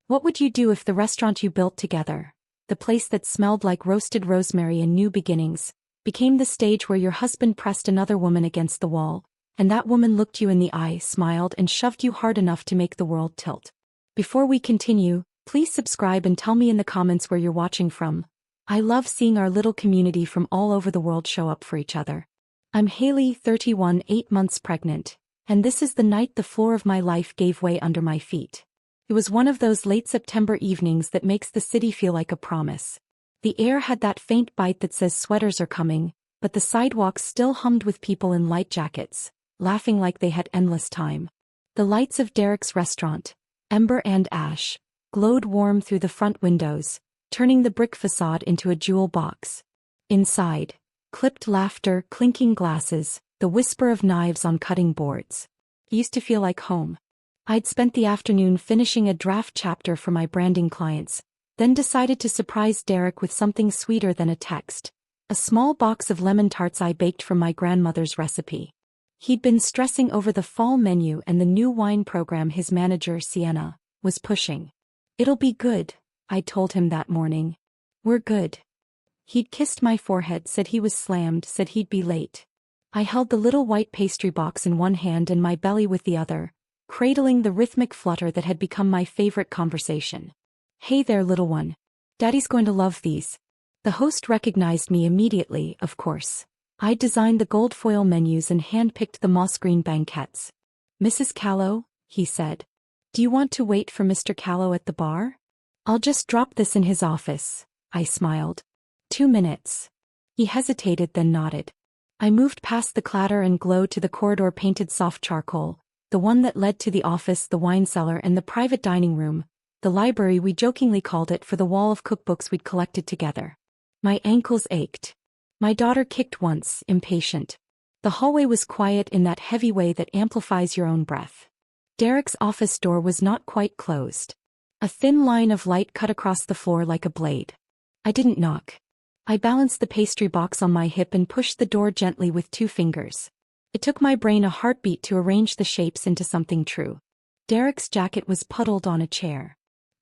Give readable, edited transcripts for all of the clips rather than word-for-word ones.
What would you do if the restaurant you built together, the place that smelled like roasted rosemary and new beginnings, became the stage where your husband pressed another woman against the wall, and that woman looked you in the eye, smiled, and shoved you hard enough to make the world tilt? Before we continue, please subscribe and tell me in the comments where you're watching from. I love seeing our little community from all over the world show up for each other. I'm Haley, 31, 8 months pregnant, and this is the night the floor of my life gave way under my feet. It was one of those late September evenings that makes the city feel like a promise. The air had that faint bite that says sweaters are coming, but the sidewalks still hummed with people in light jackets, laughing like they had endless time. The lights of Derek's restaurant, Ember and Ash, glowed warm through the front windows, turning the brick facade into a jewel box. Inside, clipped laughter, clinking glasses, the whisper of knives on cutting boards. It used to feel like home. I'd spent the afternoon finishing a draft chapter for my branding clients, then decided to surprise Derek with something sweeter than a text. A small box of lemon tarts I baked from my grandmother's recipe. He'd been stressing over the fall menu and the new wine program his manager, Sienna, was pushing. "It'll be good," I told him that morning. "We're good." He'd kissed my forehead, said he was slammed, said he'd be late. I held the little white pastry box in one hand and my belly with the other, cradling the rhythmic flutter that had become my favorite conversation. "Hey there, little one. Daddy's going to love these." The host recognized me immediately, of course. I designed the gold foil menus and hand-picked the moss-green banquettes. "Mrs. Callow," he said. "Do you want to wait for Mr. Callow at the bar?" "I'll just drop this in his office," I smiled. 2 minutes. He hesitated, then nodded. I moved past the clatter and glow to the corridor painted soft charcoal, the one that led to the office, the wine cellar, and the private dining room, the library we jokingly called it for the wall of cookbooks we'd collected together. My ankles ached. My daughter kicked once, impatient. The hallway was quiet in that heavy way that amplifies your own breath. Derek's office door was not quite closed. A thin line of light cut across the floor like a blade. I didn't knock. I balanced the pastry box on my hip and pushed the door gently with 2 fingers. It took my brain a heartbeat to arrange the shapes into something true. Derek's jacket was puddled on a chair.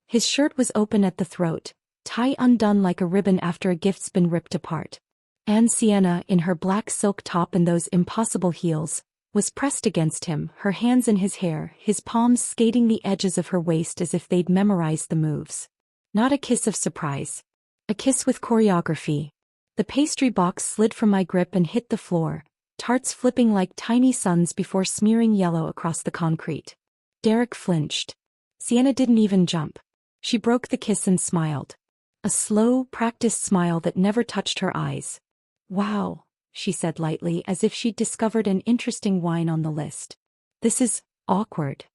His shirt was open at the throat, tie undone like a ribbon after a gift's been ripped apart. And Sienna, in her black silk top and those impossible heels, was pressed against him, her hands in his hair, his palms skating the edges of her waist as if they'd memorized the moves. Not a kiss of surprise. A kiss with choreography. The pastry box slid from my grip and hit the floor, tarts flipping like tiny suns before smearing yellow across the concrete. Derek flinched. Sienna didn't even jump. She broke the kiss and smiled. A slow, practiced smile that never touched her eyes. "Wow," she said lightly, as if she'd discovered an interesting wine on the list. "This is awkward."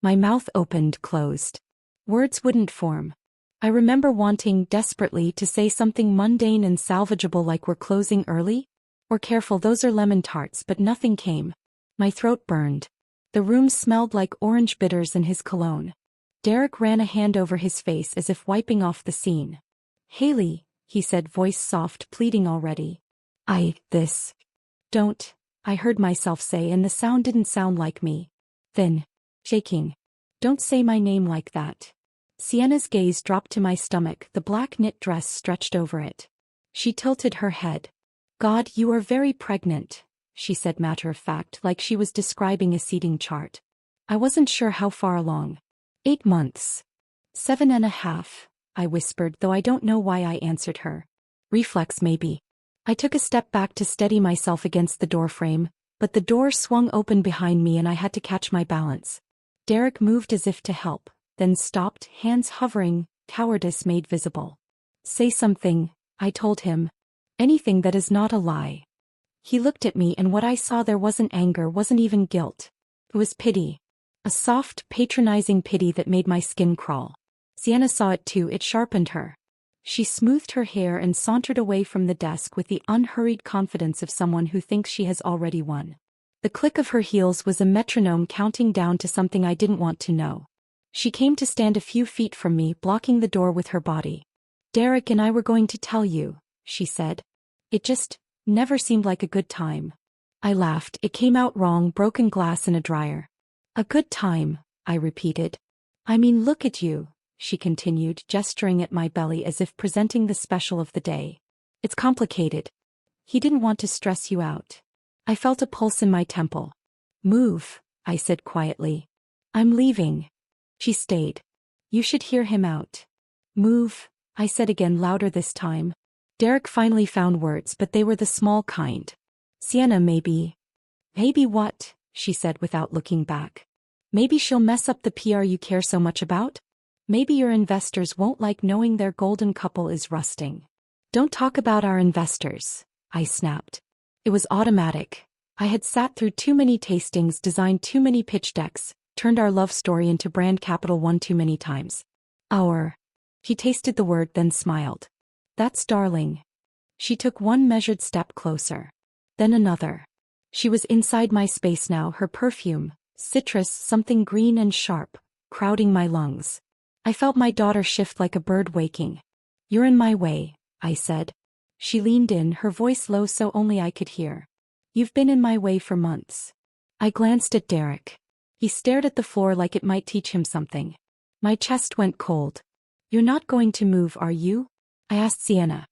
My mouth opened, closed. Words wouldn't form. I remember wanting desperately to say something mundane and salvageable like "we're closing early?" Or "careful, those are lemon tarts," but nothing came. My throat burned. The room smelled like orange bitters and his cologne. Derek ran a hand over his face as if wiping off the scene. "Haley," he said, voice soft, pleading already. This. "Don't," I heard myself say, and the sound didn't sound like me. Then, shaking. "Don't say my name like that." Sienna's gaze dropped to my stomach, the black knit dress stretched over it. She tilted her head. "God, you are very pregnant," she said matter-of-fact, like she was describing a seating chart. I wasn't sure how far along. 8 months. 7.5, I whispered, though I don't know why I answered her. Reflex maybe. I took a step back to steady myself against the doorframe, but the door swung open behind me and I had to catch my balance. Derek moved as if to help, then stopped, hands hovering, cowardice made visible. "Say something," I told him. "Anything that is not a lie." He looked at me, and what I saw there wasn't anger, wasn't even guilt. It was pity. A soft, patronizing pity that made my skin crawl. Sienna saw it too, it sharpened her. She smoothed her hair and sauntered away from the desk with the unhurried confidence of someone who thinks she has already won. The click of her heels was a metronome counting down to something I didn't want to know. She came to stand a few feet from me, blocking the door with her body. "Derek and I were going to tell you," she said. "It just never seemed like a good time." I laughed. It came out wrong, broken glass in a dryer. "A good time," I repeated. "I mean, look at you," she continued, gesturing at my belly as if presenting the special of the day. It's complicated. He didn't want to stress you out. I felt a pulse in my temple. Move, I said quietly. I'm leaving. She stayed. You should hear him out. Move, I said again, louder this time. Derek finally found words, but they were the small kind. Sienna, maybe. Maybe what? She said without looking back. Maybe she'll mess up the PR you care so much about? Maybe your investors won't like knowing their golden couple is rusting. Don't talk about our investors, I snapped. It was automatic. I had sat through too many tastings, designed too many pitch decks, turned our love story into brand capital one too many times. He tasted the word, then smiled. That's darling. She took one measured step closer. Then another. She was inside my space now, her perfume, citrus, something green and sharp, crowding my lungs. I felt my daughter shift like a bird waking. You're in my way, I said. She leaned in, her voice low so only I could hear. You've been in my way for months. I glanced at Derek. He stared at the floor like it might teach him something. My chest went cold. You're not going to move, are you? I asked Sienna.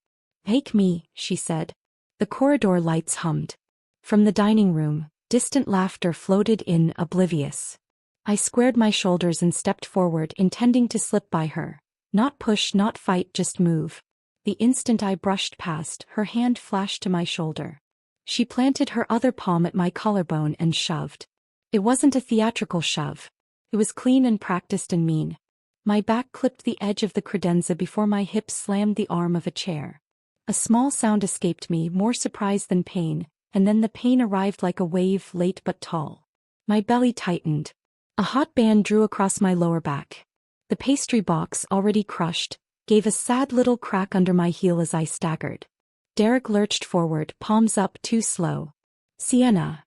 Take me, she said. The corridor lights hummed. From the dining room, distant laughter floated in, oblivious. I squared my shoulders and stepped forward, intending to slip by her. Not push, not fight, just move. The instant I brushed past, her hand flashed to my shoulder. She planted her other palm at my collarbone and shoved. It wasn't a theatrical shove. It was clean and practiced and mean. My back clipped the edge of the credenza before my hips slammed the arm of a chair. A small sound escaped me, more surprise than pain, and then the pain arrived like a wave, late but tall. My belly tightened. A hot band drew across my lower back. The pastry box, already crushed, gave a sad little crack under my heel as I staggered. Derek lurched forward, palms up, too slow. Sienna.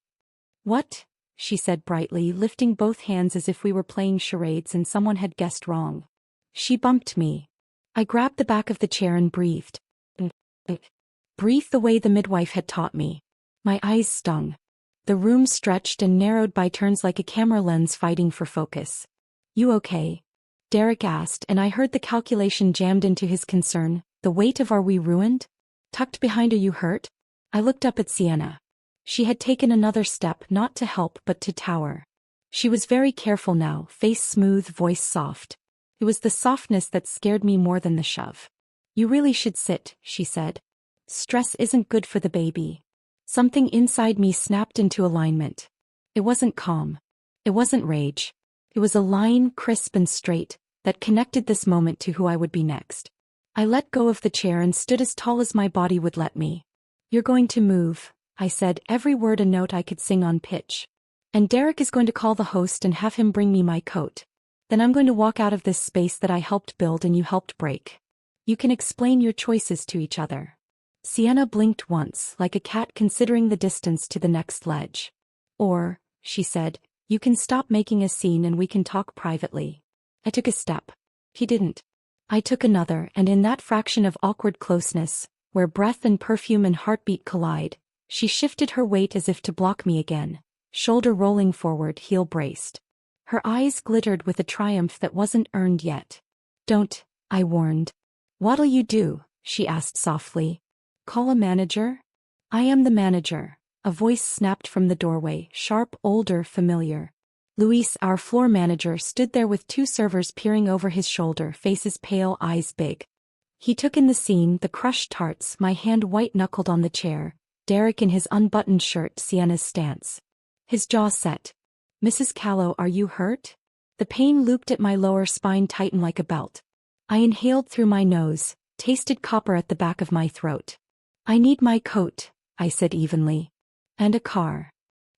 What? She said brightly, lifting both hands as if we were playing charades and someone had guessed wrong. She bumped me. I grabbed the back of the chair and breathed. Breathe the way the midwife had taught me. My eyes stung. The room stretched and narrowed by turns like a camera lens fighting for focus. You okay? Derek asked, and I heard the calculation jammed into his concern. The weight of "are we ruined?" Tucked behind "are you hurt?" I looked up at Sienna. She had taken another step, not to help but to tower. She was very careful now, face smooth, voice soft. It was the softness that scared me more than the shove. You really should sit, she said. Stress isn't good for the baby. Something inside me snapped into alignment. It wasn't calm. It wasn't rage. It was a line, crisp and straight, that connected this moment to who I would be next. I let go of the chair and stood as tall as my body would let me. You're going to move, I said, every word a note I could sing on pitch. And Derek is going to call the host and have him bring me my coat. Then I'm going to walk out of this space that I helped build and you helped break. You can explain your choices to each other. Sienna blinked once, like a cat considering the distance to the next ledge. Or, she said, you can stop making a scene and we can talk privately. I took a step. He didn't. I took another, and in that fraction of awkward closeness, where breath and perfume and heartbeat collide, she shifted her weight as if to block me again, shoulder rolling forward, heel braced. Her eyes glittered with a triumph that wasn't earned yet. Don't, I warned. What'll you do? She asked softly. Call a manager? I am the manager, a voice snapped from the doorway, sharp, older, familiar. Luis, our floor manager, stood there with two servers peering over his shoulder, faces pale, eyes big. He took in the scene, the crushed tarts, my hand white-knuckled on the chair, Derek in his unbuttoned shirt, Sienna's stance. His jaw set. Mrs. Callow, are you hurt? The pain looped at my lower spine, tightened like a belt. I inhaled through my nose, tasted copper at the back of my throat. I need my coat, I said evenly. And a car.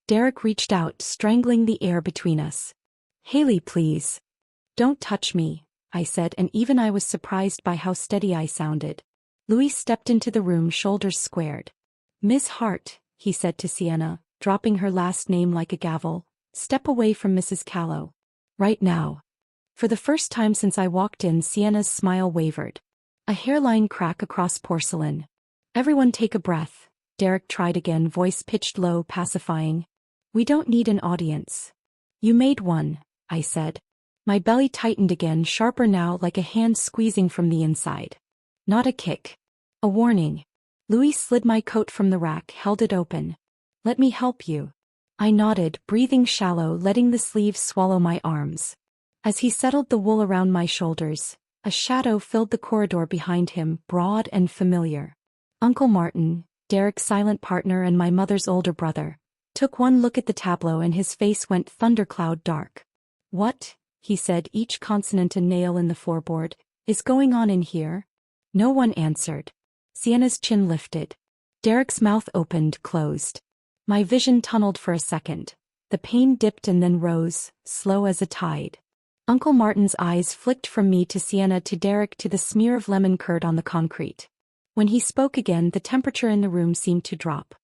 Derek reached out, strangling the air between us. Haley, please. Don't touch me, I said, and even I was surprised by how steady I sounded. Luis stepped into the room, shoulders squared. Miss Hart, he said to Sienna, dropping her last name like a gavel, step away from Mrs. Callow. Right now. For the first time since I walked in, Sienna's smile wavered. A hairline crack across porcelain. Everyone take a breath. Derek tried again, voice pitched low, pacifying. We don't need an audience. You made one, I said. My belly tightened again, sharper now, like a hand squeezing from the inside. Not a kick. A warning. Louis slid my coat from the rack, held it open. Let me help you. I nodded, breathing shallow, letting the sleeves swallow my arms. As he settled the wool around my shoulders, a shadow filled the corridor behind him, broad and familiar. Uncle Martin, Derek's silent partner and my mother's older brother, took one look at the tableau and his face went thundercloud dark. What, he said, each consonant a nail in the floorboard, is going on in here? No one answered. Sienna's chin lifted. Derek's mouth opened, closed. My vision tunneled for a second. The pain dipped and then rose, slow as a tide. Uncle Martin's eyes flicked from me to Sienna to Derek to the smear of lemon curd on the concrete. When he spoke again, the temperature in the room seemed to drop.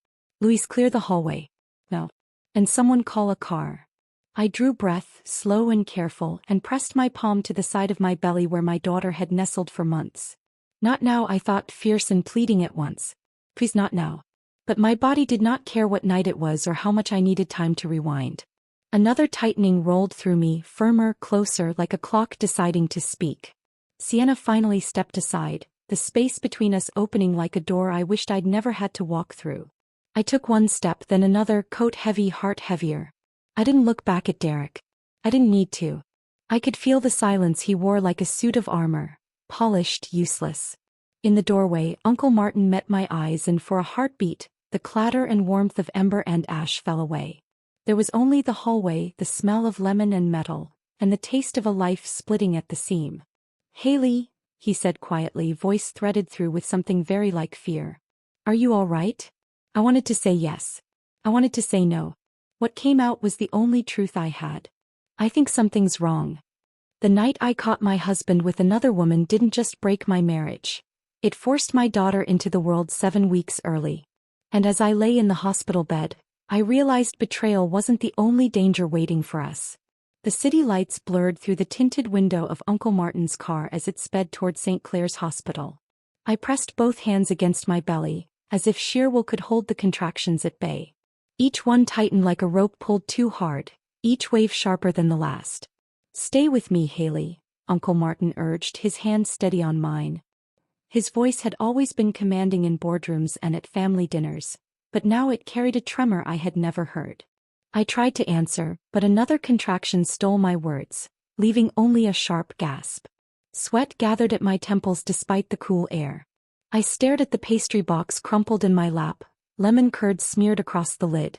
Louis, clear the hallway. No. And someone call a car. I drew breath, slow and careful, and pressed my palm to the side of my belly where my daughter had nestled for months. Not now, I thought, fierce and pleading at once. Please, not now. But my body did not care what night it was or how much I needed time to rewind. Another tightening rolled through me, firmer, closer, like a clock deciding to speak. Sienna finally stepped aside, the space between us opening like a door I wished I'd never had to walk through. I took one step, then another, coat heavy, heart heavier. I didn't look back at Derek. I didn't need to. I could feel the silence he wore like a suit of armor, polished, useless. In the doorway, Uncle Martin met my eyes, and for a heartbeat, the clatter and warmth of ember and ash fell away. There was only the hallway, the smell of lemon and metal, and the taste of a life splitting at the seam. Haley, he said quietly, voice threaded through with something very like fear. Are you all right? I wanted to say yes. I wanted to say no. What came out was the only truth I had. I think something's wrong. The night I caught my husband with another woman didn't just break my marriage. It forced my daughter into the world 7 weeks early. And as I lay in the hospital bed, I realized betrayal wasn't the only danger waiting for us. The city lights blurred through the tinted window of Uncle Martin's car as it sped toward St. Clair's Hospital. I pressed both hands against my belly, as if sheer will could hold the contractions at bay. Each one tightened like a rope pulled too hard, each wave sharper than the last. Stay with me, Haley, Uncle Martin urged, his hand steady on mine. His voice had always been commanding in boardrooms and at family dinners, but now it carried a tremor I had never heard. I tried to answer, but another contraction stole my words, leaving only a sharp gasp. Sweat gathered at my temples despite the cool air. I stared at the pastry box crumpled in my lap, lemon curd smeared across the lid.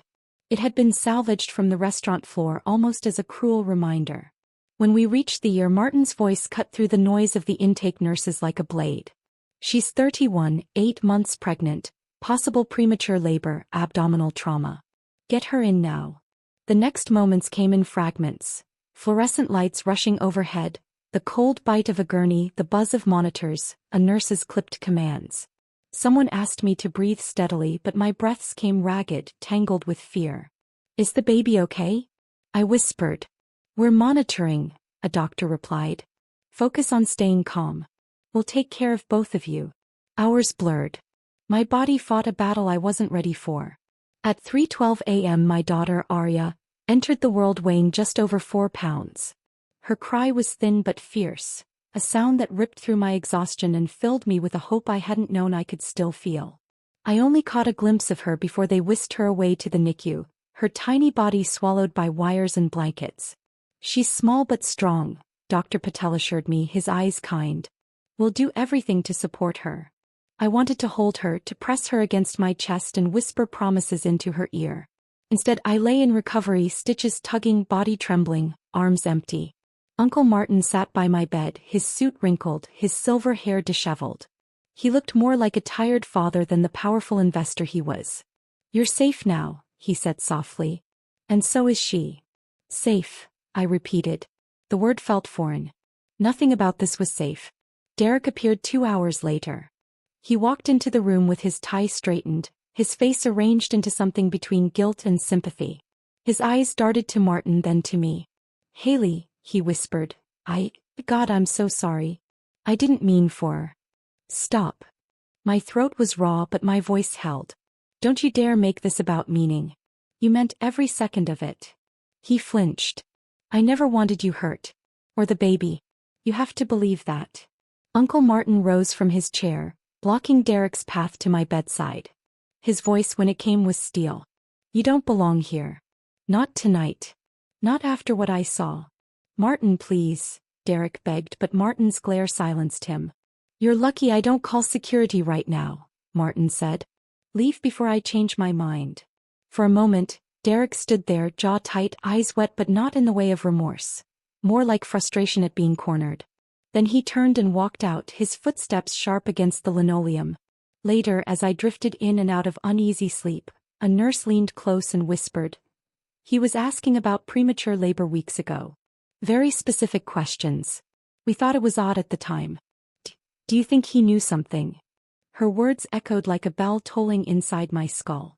It had been salvaged from the restaurant floor almost as a cruel reminder. When we reached the year, Martin's voice cut through the noise of the intake nurses like a blade. She's 31, 8 months pregnant, possible premature labor, abdominal trauma. Get her in now. The next moments came in fragments. Fluorescent lights rushing overhead, the cold bite of a gurney, the buzz of monitors, a nurse's clipped commands. Someone asked me to breathe steadily, but my breaths came ragged, tangled with fear. Is the baby okay? I whispered. We're monitoring, a doctor replied. Focus on staying calm. We'll take care of both of you. Hours blurred. My body fought a battle I wasn't ready for. At 3:12 a.m. my daughter, Arya, entered the world weighing just over 4 pounds. Her cry was thin but fierce, a sound that ripped through my exhaustion and filled me with a hope I hadn't known I could still feel. I only caught a glimpse of her before they whisked her away to the NICU, her tiny body swallowed by wires and blankets. She's small but strong, Dr. Patel assured me, his eyes kind. We'll do everything to support her. I wanted to hold her, to press her against my chest and whisper promises into her ear. Instead, I lay in recovery, stitches tugging, body trembling, arms empty. Uncle Martin sat by my bed, his suit wrinkled, his silver hair disheveled. He looked more like a tired father than the powerful investor he was. You're safe now, he said softly. And so is she. Safe, I repeated. The word felt foreign. Nothing about this was safe. Derek appeared 2 hours later. He walked into the room with his tie straightened, his face arranged into something between guilt and sympathy. His eyes darted to Martin, then to me. Haley, he whispered. God, I'm so sorry. I didn't mean for. Stop. My throat was raw but my voice held. Don't you dare make this about meaning. You meant every second of it. He flinched. I never wanted you hurt. Or the baby. You have to believe that. Uncle Martin rose from his chair, blocking Derek's path to my bedside. His voice when it came was steel. You don't belong here. Not tonight. Not after what I saw. Martin, please, Derek begged, but Martin's glare silenced him. You're lucky I don't call security right now, Martin said. Leave before I change my mind. For a moment, Derek stood there, jaw tight, eyes wet, but not in the way of remorse. More like frustration at being cornered. Then he turned and walked out, his footsteps sharp against the linoleum. Later, as I drifted in and out of uneasy sleep, a nurse leaned close and whispered. He was asking about premature labor weeks ago. Very specific questions. We thought it was odd at the time. Do you think he knew something? Her words echoed like a bell tolling inside my skull.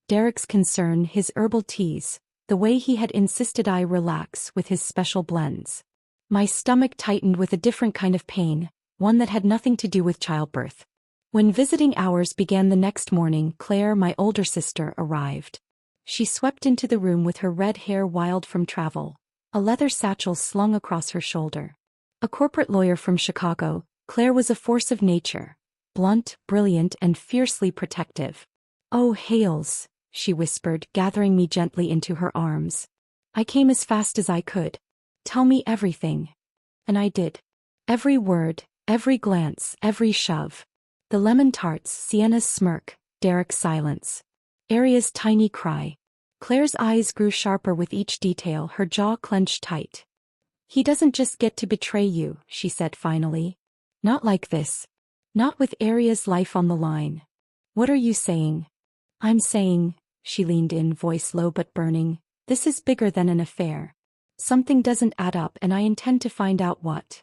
Derek's concern, his herbal teas, the way he had insisted I relax with his special blends. My stomach tightened with a different kind of pain, one that had nothing to do with childbirth. When visiting hours began the next morning, Claire, my older sister, arrived. She swept into the room with her red hair wild from travel, a leather satchel slung across her shoulder. A corporate lawyer from Chicago, Claire was a force of nature, blunt, brilliant, and fiercely protective. Oh, Hales, she whispered, gathering me gently into her arms. I came as fast as I could. Tell me everything. And I did. Every word, every glance, every shove. The lemon tarts, Sienna's smirk, Derek's silence. Aria's tiny cry. Claire's eyes grew sharper with each detail, her jaw clenched tight. He doesn't just get to betray you, she said finally. Not like this. Not with Aria's life on the line. What are you saying? I'm saying, she leaned in, voice low but burning, this is bigger than an affair. Something doesn't add up and I intend to find out what.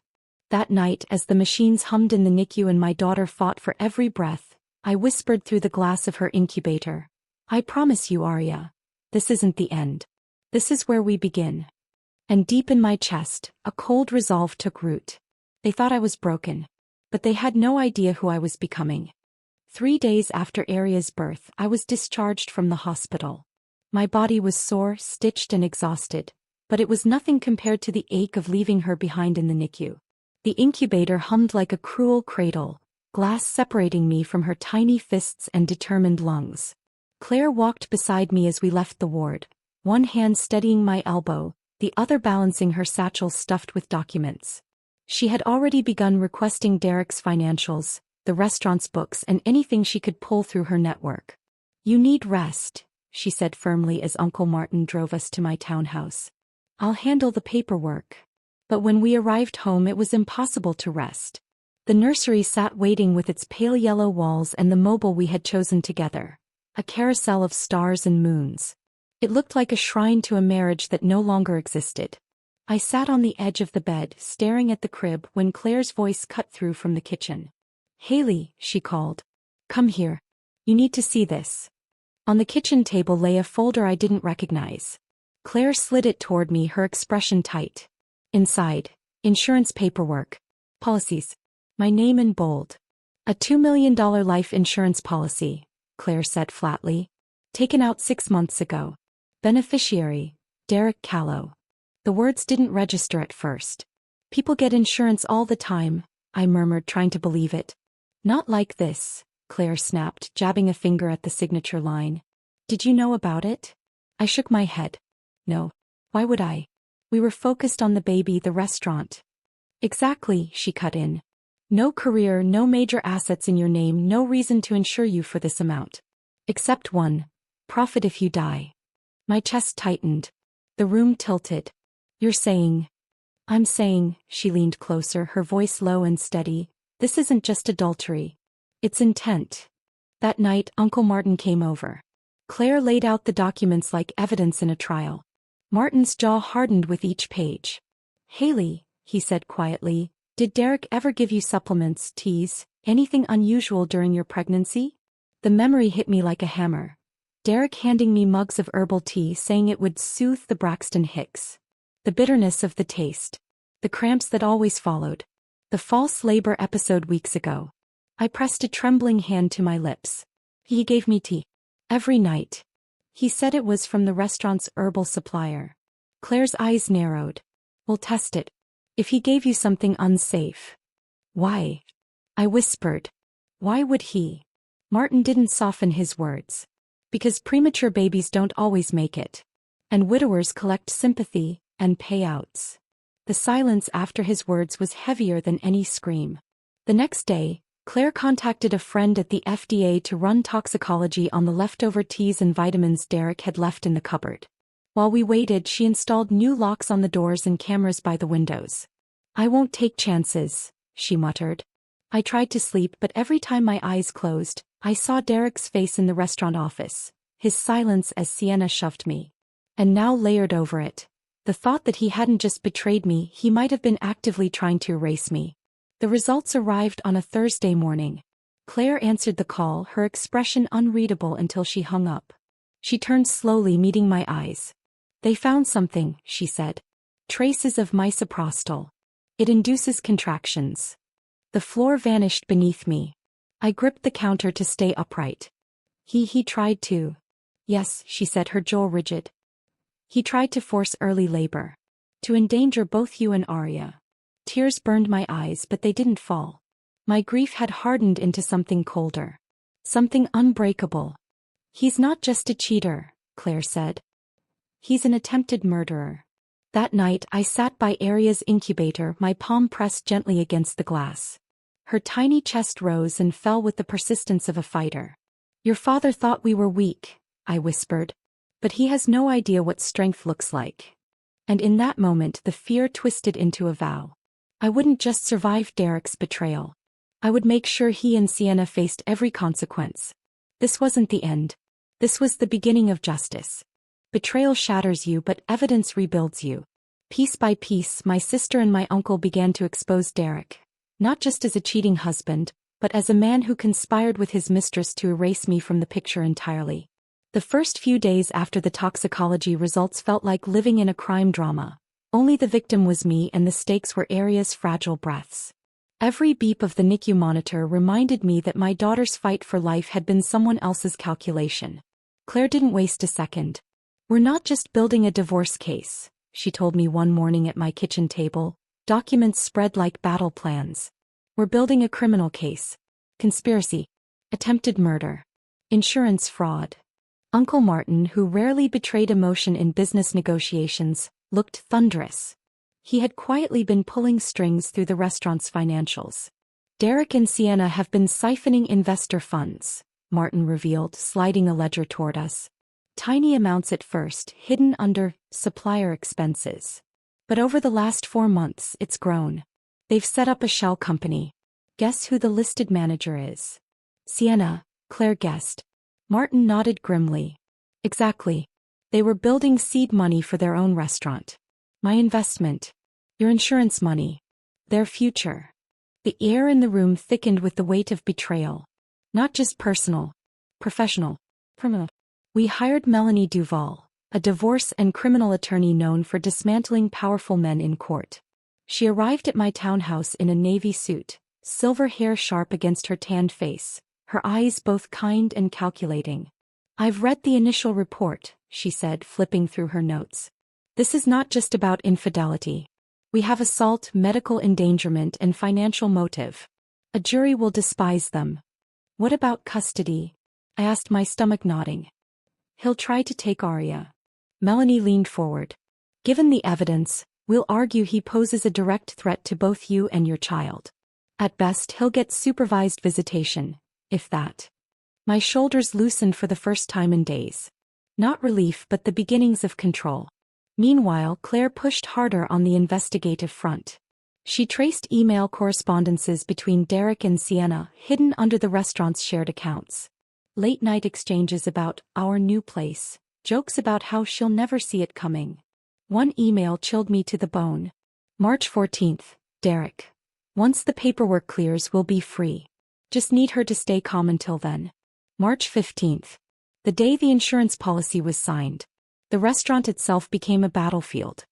That night, as the machines hummed in the NICU and my daughter fought for every breath, I whispered through the glass of her incubator. I promise you, Aria, this isn't the end. This is where we begin. And deep in my chest, a cold resolve took root. They thought I was broken. But they had no idea who I was becoming. 3 days after Aria's birth, I was discharged from the hospital. My body was sore, stitched and exhausted, but it was nothing compared to the ache of leaving her behind in the NICU. The incubator hummed like a cruel cradle, glass separating me from her tiny fists and determined lungs. Claire walked beside me as we left the ward, one hand steadying my elbow, the other balancing her satchel stuffed with documents. She had already begun requesting Derek's financials, the restaurant's books, and anything she could pull through her network. You need rest, she said firmly as Uncle Martin drove us to my townhouse. I'll handle the paperwork. But when we arrived home, it was impossible to rest. The nursery sat waiting with its pale yellow walls and the mobile we had chosen together, a carousel of stars and moons. It looked like a shrine to a marriage that no longer existed. I sat on the edge of the bed, staring at the crib, when Claire's voice cut through from the kitchen. Haley, she called. Come here. You need to see this. On the kitchen table lay a folder I didn't recognize. Claire slid it toward me, her expression tight. Inside, insurance paperwork. Policies. My name in bold. A $2 million life insurance policy, Claire said flatly. Taken out 6 months ago. Beneficiary, Derek Callow. The words didn't register at first. People get insurance all the time, I murmured, trying to believe it. Not like this, Claire snapped, jabbing a finger at the signature line. Did you know about it? I shook my head. No. Why would I? We were focused on the baby, the restaurant. Exactly, she cut in. No career, no major assets in your name, no reason to insure you for this amount. Except one. Profit if you die. My chest tightened. The room tilted. You're saying... I'm saying, she leaned closer, her voice low and steady, this isn't just adultery. It's intent. That night, Uncle Martin came over. Claire laid out the documents like evidence in a trial. Martin's jaw hardened with each page. Haley, he said quietly, did Derek ever give you supplements, teas, anything unusual during your pregnancy? The memory hit me like a hammer. Derek handing me mugs of herbal tea, saying it would soothe the Braxton Hicks. The bitterness of the taste. The cramps that always followed. The false labor episode weeks ago. I pressed a trembling hand to my lips. He gave me tea. Every night. He said it was from the restaurant's herbal supplier. Claire's eyes narrowed. We'll test it. If he gave you something unsafe. Why? I whispered. Why would he? Martin didn't soften his words. Because premature babies don't always make it. And widowers collect sympathy and payouts. The silence after his words was heavier than any scream. The next day, Claire contacted a friend at the FDA to run toxicology on the leftover teas and vitamins Derek had left in the cupboard. While we waited, she installed new locks on the doors and cameras by the windows. I won't take chances, she muttered. I tried to sleep, but every time my eyes closed, I saw Derek's face in the restaurant office, his silence as Sienna shoved me. And now layered over it, the thought that he hadn't just betrayed me, he might have been actively trying to erase me. The results arrived on a Thursday morning. Claire answered the call, her expression unreadable until she hung up. She turned slowly, meeting my eyes. They found something, she said. Traces of misoprostol. It induces contractions. The floor vanished beneath me. I gripped the counter to stay upright. He tried to. Yes, she said, her jaw rigid. He tried to force early labor. To endanger both you and Arya. Tears burned my eyes, but they didn't fall. My grief had hardened into something colder. Something unbreakable. He's not just a cheater, Claire said. He's an attempted murderer. That night I sat by Arya's incubator, my palm pressed gently against the glass. Her tiny chest rose and fell with the persistence of a fighter. Your father thought we were weak, I whispered. But he has no idea what strength looks like. And in that moment the fear twisted into a vow. I wouldn't just survive Derek's betrayal. I would make sure he and Sienna faced every consequence. This wasn't the end. This was the beginning of justice. Betrayal shatters you, but evidence rebuilds you. Piece by piece, my sister and my uncle began to expose Derek, not just as a cheating husband, but as a man who conspired with his mistress to erase me from the picture entirely. The first few days after the toxicology results felt like living in a crime drama. Only the victim was me, and the stakes were Arya's fragile breaths. Every beep of the NICU monitor reminded me that my daughter's fight for life had been someone else's calculation. Claire didn't waste a second. We're not just building a divorce case, she told me one morning at my kitchen table, documents spread like battle plans. We're building a criminal case. Conspiracy. Attempted murder. Insurance fraud. Uncle Martin, who rarely betrayed emotion in business negotiations, looked thunderous. He had quietly been pulling strings through the restaurant's financials. Derek and Sienna have been siphoning investor funds, Martin revealed, sliding a ledger toward us. Tiny amounts at first, hidden under supplier expenses. But over the last 4 months, it's grown. They've set up a shell company. Guess who the listed manager is? Sienna, Claire guessed. Martin nodded grimly. Exactly. They were building seed money for their own restaurant. My investment. Your insurance money. Their future. The air in the room thickened with the weight of betrayal. Not just personal. Professional. Criminal. We hired Melanie Duval, a divorce and criminal attorney known for dismantling powerful men in court. She arrived at my townhouse in a navy suit, silver hair sharp against her tanned face, her eyes both kind and calculating. I've read the initial report, she said, flipping through her notes. This is not just about infidelity. We have assault, medical endangerment, and financial motive. A jury will despise them. What about custody? I asked, my stomach nodding. He'll try to take Arya. Melanie leaned forward. Given the evidence, we'll argue he poses a direct threat to both you and your child. At best, he'll get supervised visitation, if that. My shoulders loosened for the first time in days. Not relief, but the beginnings of control. Meanwhile, Claire pushed harder on the investigative front. She traced email correspondences between Derek and Sienna, hidden under the restaurant's shared accounts. Late-night exchanges about our new place, jokes about how she'll never see it coming. One email chilled me to the bone. March 14th, Derek. Once the paperwork clears, we'll be free. Just need her to stay calm until then. March 15th. The day the insurance policy was signed. The restaurant itself became a battlefield.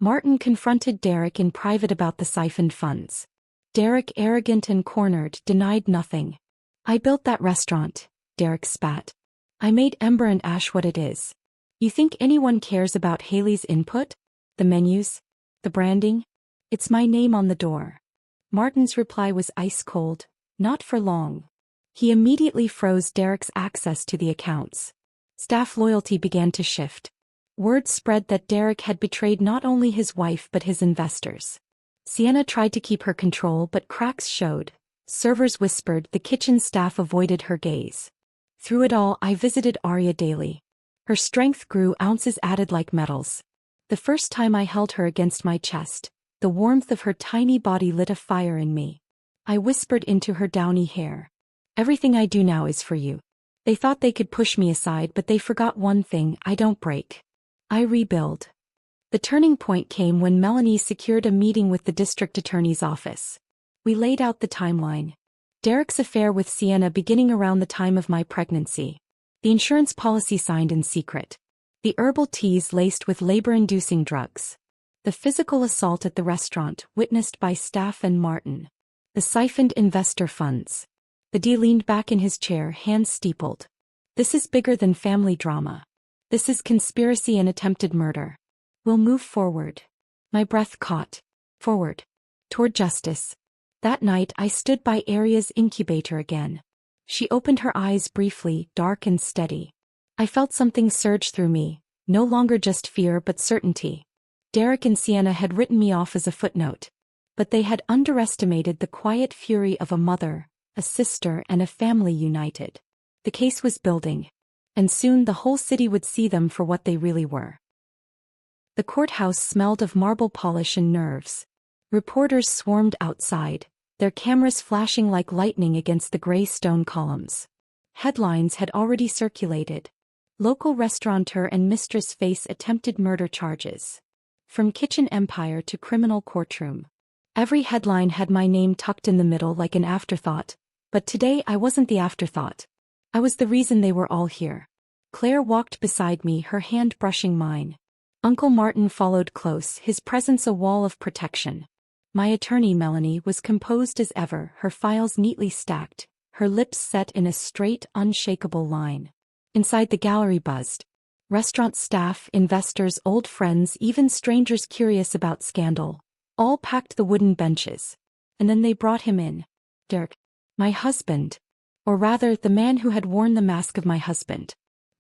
Martin confronted Derek in private about the siphoned funds. Derek, arrogant and cornered, denied nothing. I built that restaurant, Derek spat. I made Ember and Ash what it is. You think anyone cares about Haley's input? The menus? The branding? It's my name on the door. Martin's reply was ice cold. Not for long. He immediately froze Derek's access to the accounts. Staff loyalty began to shift. Word spread that Derek had betrayed not only his wife but his investors. Sienna tried to keep her control, but cracks showed. Servers whispered, the kitchen staff avoided her gaze. Through it all, I visited Arya daily. Her strength grew, ounces added like metals. The first time I held her against my chest, the warmth of her tiny body lit a fire in me. I whispered into her downy hair. Everything I do now is for you. They thought they could push me aside, but they forgot one thing: I don't break. I rebuild. The turning point came when Melanie secured a meeting with the district attorney's office. We laid out the timeline. Derek's affair with Sienna beginning around the time of my pregnancy. The insurance policy signed in secret. The herbal teas laced with labor-inducing drugs. The physical assault at the restaurant, witnessed by staff and Martin. The siphoned investor funds. The D leaned back in his chair, hands steepled. This is bigger than family drama. This is conspiracy and attempted murder. We'll move forward. My breath caught. Forward. Toward justice. That night I stood by Arya's incubator again. She opened her eyes briefly, dark and steady. I felt something surge through me, no longer just fear but certainty. Derek and Sienna had written me off as a footnote. But they had underestimated the quiet fury of a mother, a sister, and a family united. The case was building. And soon the whole city would see them for what they really were. The courthouse smelled of marble polish and nerves. Reporters swarmed outside, their cameras flashing like lightning against the gray stone columns. Headlines had already circulated. Local restaurateur and mistress face attempted murder charges. From kitchen empire to criminal courtroom. Every headline had my name tucked in the middle like an afterthought, but today I wasn't the afterthought. I was the reason they were all here. Claire walked beside me, her hand brushing mine. Uncle Martin followed close, his presence a wall of protection. My attorney Melanie was composed as ever, her files neatly stacked, her lips set in a straight, unshakable line. Inside the gallery buzzed. Restaurant staff, investors, old friends, even strangers curious about scandal. All packed the wooden benches. And then they brought him in. Derek. My husband. Or rather, the man who had worn the mask of my husband.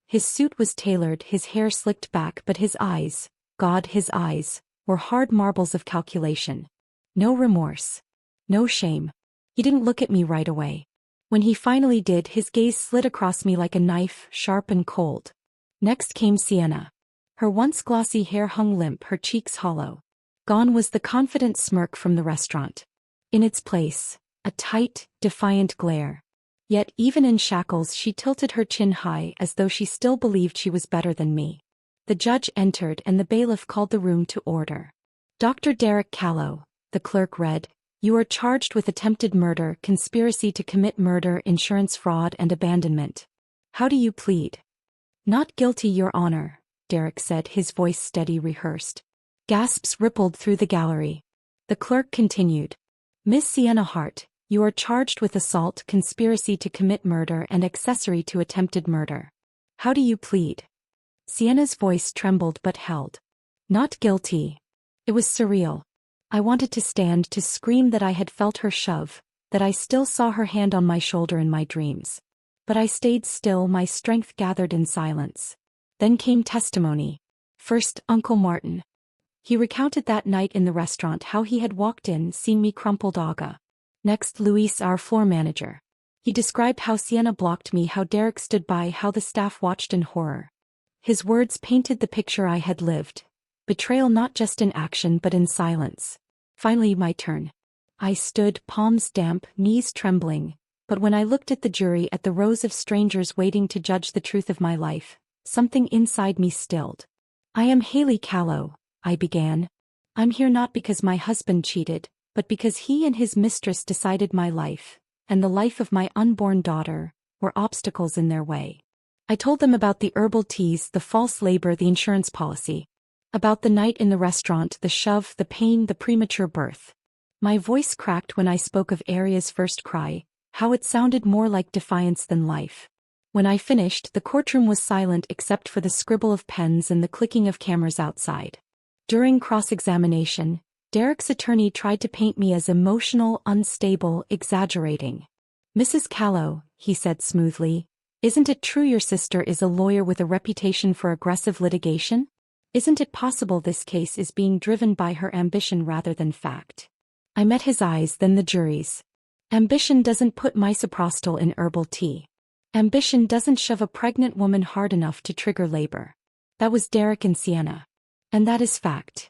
His suit was tailored, his hair slicked back, but his eyes, God, his eyes, were hard marbles of calculation. No remorse. No shame. He didn't look at me right away. When he finally did, his gaze slid across me like a knife, sharp and cold. Next came Sienna. Her once glossy hair hung limp, her cheeks hollow. Gone was the confident smirk from the restaurant. In its place, a tight, defiant glare. Yet even in shackles she tilted her chin high as though she still believed she was better than me. The judge entered and the bailiff called the room to order. Dr. Derek Callow, the clerk read, you are charged with attempted murder, conspiracy to commit murder, insurance fraud and abandonment. How do you plead? Not guilty, Your Honor, Derek said, his voice steady, rehearsed. Gasps rippled through the gallery. The clerk continued. Miss Sienna Hart, you are charged with assault, conspiracy to commit murder and accessory to attempted murder. How do you plead? Sienna's voice trembled but held. Not guilty. It was surreal. I wanted to stand, to scream that I had felt her shove, that I still saw her hand on my shoulder in my dreams. But I stayed still, my strength gathered in silence. Then came testimony. First, Uncle Martin. He recounted that night in the restaurant, how he had walked in, seen me crumpled aga. Next, Luis, our floor manager. He described how Sienna blocked me, how Derek stood by, how the staff watched in horror. His words painted the picture I had lived. Betrayal not just in action but in silence. Finally my turn. I stood, palms damp, knees trembling, but when I looked at the jury, at the rows of strangers waiting to judge the truth of my life, something inside me stilled. I am Haley Callow, I began. I'm here not because my husband cheated, but because he and his mistress decided my life, and the life of my unborn daughter, were obstacles in their way. I told them about the herbal teas, the false labor, the insurance policy. About the night in the restaurant, the shove, the pain, the premature birth. My voice cracked when I spoke of Arya's first cry, how it sounded more like defiance than life. When I finished, the courtroom was silent except for the scribble of pens and the clicking of cameras outside. During cross-examination, Derek's attorney tried to paint me as emotional, unstable, exaggerating. Mrs. Callow, he said smoothly, isn't it true your sister is a lawyer with a reputation for aggressive litigation? Isn't it possible this case is being driven by her ambition rather than fact? I met his eyes, then the jury's. Ambition doesn't put misoprostol in herbal tea. Ambition doesn't shove a pregnant woman hard enough to trigger labor. That was Derek and Sienna. And that is fact.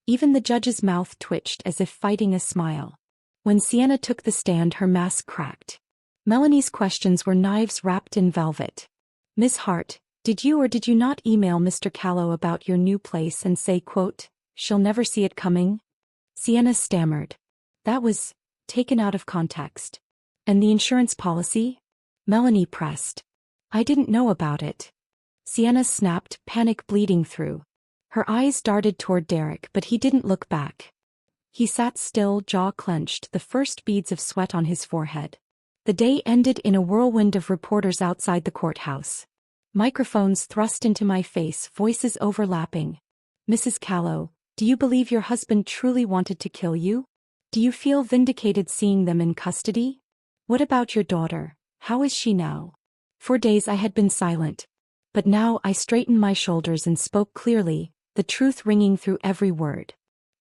Even the judge's mouth twitched as if fighting a smile. When Sienna took the stand, her mask cracked. Melanie's questions were knives wrapped in velvet. Ms. Hart, did you or did you not email Mr. Callow about your new place and say, quote, she'll never see it coming? Sienna stammered. That was taken out of context. And the insurance policy? Melanie pressed. I didn't know about it. Sienna snapped, panic bleeding through. Her eyes darted toward Derek, but he didn't look back. He sat still, jaw clenched, the first beads of sweat on his forehead. The day ended in a whirlwind of reporters outside the courthouse. Microphones thrust into my face, voices overlapping. Mrs. Callow, do you believe your husband truly wanted to kill you? Do you feel vindicated seeing them in custody? What about your daughter? How is she now? For days I had been silent. But now I straightened my shoulders and spoke clearly, the truth ringing through every word.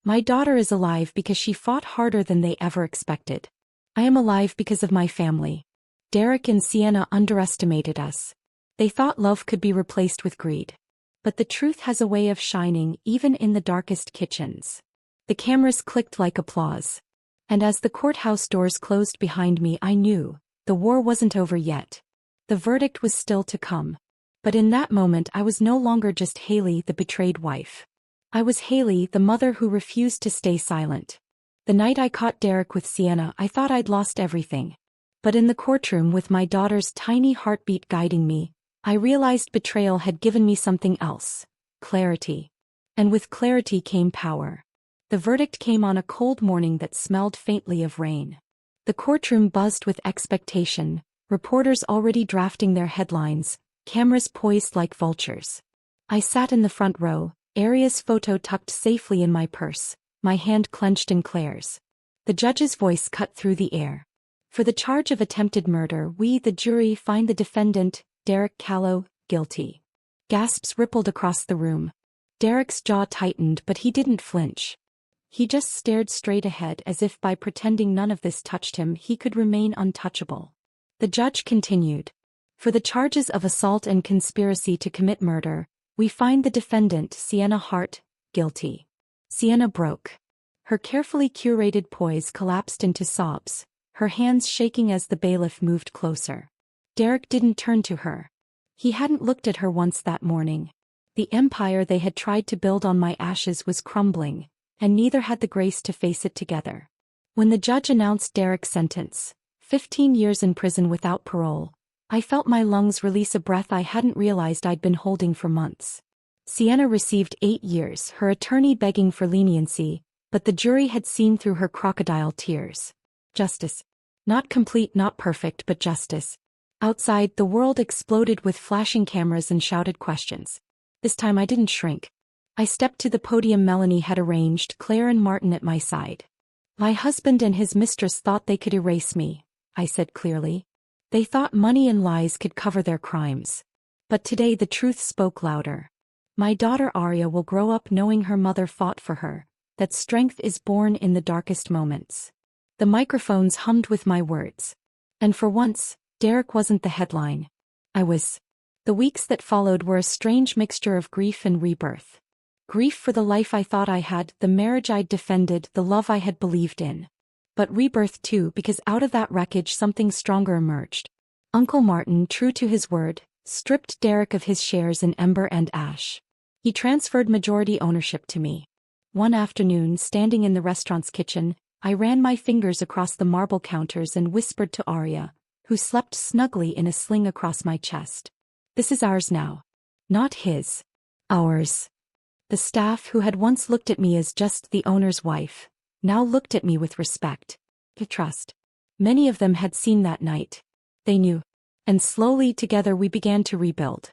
My daughter is alive because she fought harder than they ever expected. I am alive because of my family. Derek and Sienna underestimated us. They thought love could be replaced with greed. But the truth has a way of shining even in the darkest kitchens. The cameras clicked like applause. And as the courthouse doors closed behind me, I knew the war wasn't over yet. The verdict was still to come. But in that moment I was no longer just Haley, the betrayed wife. I was Haley, the mother who refused to stay silent. The night I caught Derek with Sienna, I thought I'd lost everything. But in the courtroom, with my daughter's tiny heartbeat guiding me, I realized betrayal had given me something else: clarity. And with clarity came power. The verdict came on a cold morning that smelled faintly of rain. The courtroom buzzed with expectation, reporters already drafting their headlines, cameras poised like vultures. I sat in the front row, Aria's photo tucked safely in my purse, my hand clenched in Claire's. The judge's voice cut through the air. For the charge of attempted murder, we, the jury, find the defendant, Derek Callow, guilty. Gasps rippled across the room. Derek's jaw tightened, but he didn't flinch. He just stared straight ahead, as if by pretending none of this touched him he could remain untouchable. The judge continued. For the charges of assault and conspiracy to commit murder, we find the defendant, Sienna Hart, guilty. Sienna broke. Her carefully curated poise collapsed into sobs, her hands shaking as the bailiff moved closer. Derek didn't turn to her. He hadn't looked at her once that morning. The empire they had tried to build on my ashes was crumbling, and neither had the grace to face it together. When the judge announced Derek's sentence, 15 years in prison without parole, I felt my lungs release a breath I hadn't realized I'd been holding for months. Sienna received 8 years, her attorney begging for leniency, but the jury had seen through her crocodile tears. Justice. Not complete, not perfect, but justice. Outside, the world exploded with flashing cameras and shouted questions. This time I didn't shrink. I stepped to the podium Melanie had arranged, Claire and Martin at my side. My husband and his mistress thought they could erase me, I said clearly. They thought money and lies could cover their crimes. But today the truth spoke louder. My daughter Aria will grow up knowing her mother fought for her, that strength is born in the darkest moments. The microphones hummed with my words. And for once, Derek wasn't the headline. I was. The weeks that followed were a strange mixture of grief and rebirth. Grief for the life I thought I had, the marriage I'd defended, the love I had believed in. But rebirth too, because out of that wreckage something stronger emerged. Uncle Martin, true to his word, stripped Derek of his shares in Ember and Ash. He transferred majority ownership to me. One afternoon, standing in the restaurant's kitchen, I ran my fingers across the marble counters and whispered to Aria, who slept snugly in a sling across my chest. This is ours now. Not his. Ours. The staff, who had once looked at me as just the owner's wife, now looked at me with respect, with trust. Many of them had seen that night. They knew. And slowly together we began to rebuild.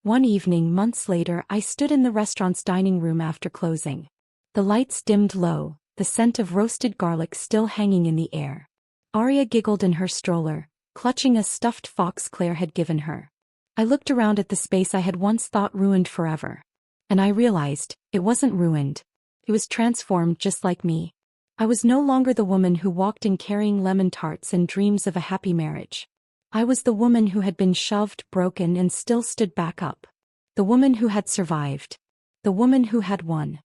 One evening, months later, I stood in the restaurant's dining room after closing. The lights dimmed low, the scent of roasted garlic still hanging in the air. Arya giggled in her stroller, clutching a stuffed fox Claire had given her. I looked around at the space I had once thought ruined forever. And I realized, it wasn't ruined. It was transformed just like me. I was no longer the woman who walked in carrying lemon tarts and dreams of a happy marriage. I was the woman who had been shoved, broken, and still stood back up. The woman who had survived. The woman who had won.